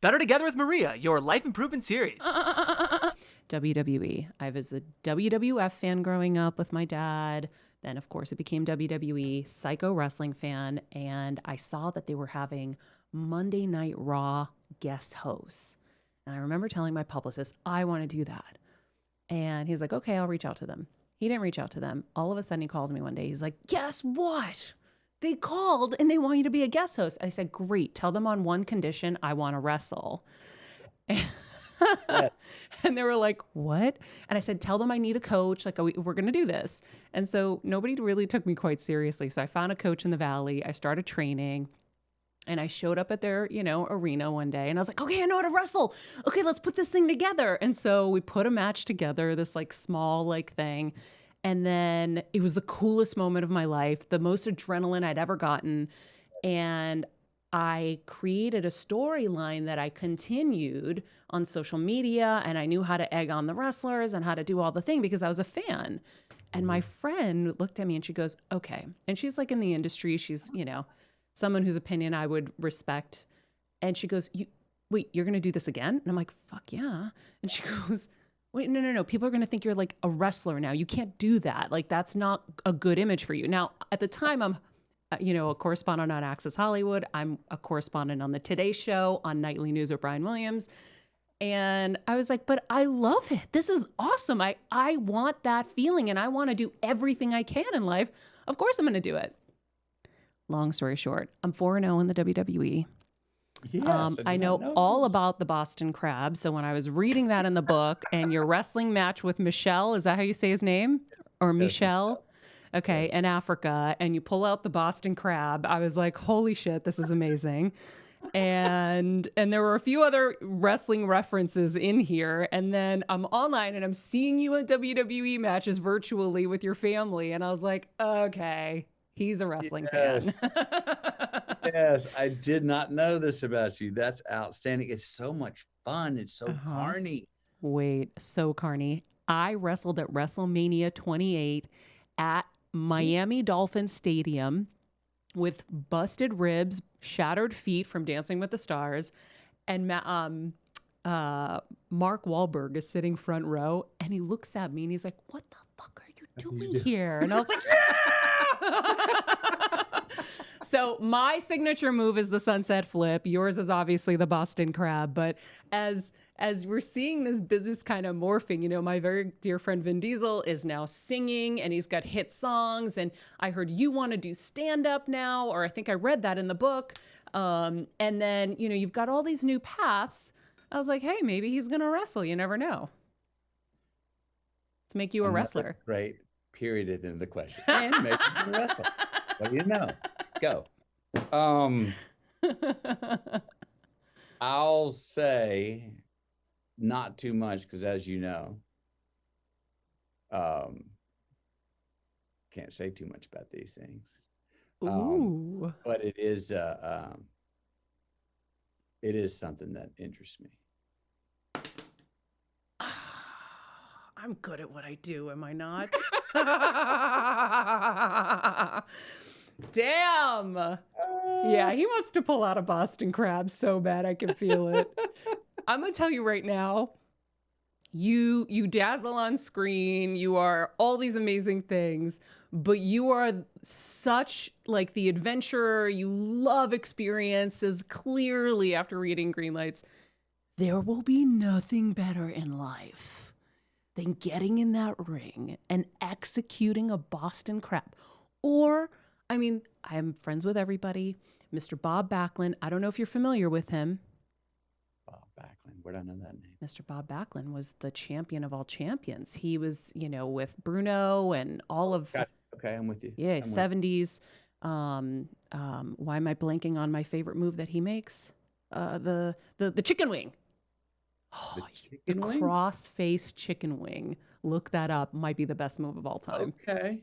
Better Together with Maria, your life improvement series. WWE. I was a WWF fan growing up with my dad. Then, of course, it became WWE, Psycho Wrestling fan. And I saw that they were having Monday Night Raw guest hosts. And I remember telling my publicist, I want to do that. And he's like, okay, I'll reach out to them. He didn't reach out to them. All of a sudden, he calls me one day. He's like, guess what? They called and they want you to be a guest host. I said, great. Tell them on one condition, I want to wrestle. And they were like, what? And I said, tell them I need a coach. Like, we're going to do this. And so nobody really took me quite seriously. So I found a coach in the Valley. I started training. And I showed up at their, arena one day and I was like, okay, I know how to wrestle. Okay, let's put this thing together. And so we put a match together, this small thing. And then it was the coolest moment of my life, the most adrenaline I'd ever gotten. And I created a storyline that I continued on social media, and I knew how to egg on the wrestlers and how to do all the thing because I was a fan. And my friend looked at me and she goes, okay. And she's in the industry. She's, someone whose opinion I would respect. And she goes, wait, you're going to do this again? And I'm like, fuck yeah. And she goes, wait, no. People are going to think you're a wrestler now. You can't do that. That's not a good image for you. Now, at the time, I'm, a correspondent on Access Hollywood. I'm a correspondent on the Today Show, on Nightly News with Brian Williams. And I was like, but I love it. This is awesome. I want that feeling and I want to do everything I can in life. Of course, I'm going to do it. Long story short, I'm 4-0 in the WWE. Yes, I know all about the Boston Crab. So when I was reading that in the book and your wrestling match with Michelle, is that how you say his name? Or Michelle? Okay, yes. In Africa, and you pull out the Boston Crab, I was like, holy shit, this is amazing. And there were a few other wrestling references in here. And then I'm online and I'm seeing you at WWE matches virtually with your family. And I was like, okay. He's a wrestling fan. Yes, I did not know this about you. That's outstanding. It's so much fun. It's so carny. Wait, so carny. I wrestled at WrestleMania 28 at Miami Dolphin Stadium with busted ribs, shattered feet from Dancing with the Stars. And Mark Wahlberg is sitting front row and he looks at me and he's like, what the fuck are you doing here? And I was like, yeah! So my signature move is the sunset flip. Yours is obviously the Boston Crab. But as we're seeing this business kind of morphing, my very dear friend Vin Diesel is now singing and he's got hit songs. And I heard you want to do stand-up now, or I think I read that in the book. And then, you've got all these new paths. I was like, hey, maybe he's going to wrestle. You never know. Let's make you a wrestler. Great. Period at the end of the question. And maybe he's going to wrestle. What do you know? Go. I'll say not too much because, as you know, can't say too much about these things. Ooh. But it is something that interests me. I'm good at what I do, am I not? Damn. Yeah, he wants to pull out a Boston Crab so bad I can feel it. I'm going to tell you right now, you dazzle on screen, you are all these amazing things, but you are such the adventurer. You love experiences. Clearly, after reading Greenlights, there will be nothing better in life than getting in that ring and executing a Boston Crab. Or, I am friends with everybody. Mr. Bob Backlund, I don't know if you're familiar with him. Bob Backlund, where'd I know that name? Mr. Bob Backlund was the champion of all champions. He was, with Bruno and all of... Gotcha. Okay, I'm with you. Yeah, 70s. Why am I blanking on my favorite move that he makes? The chicken wing. The cross-face chicken wing. Look that up. Might be the best move of all time. Okay.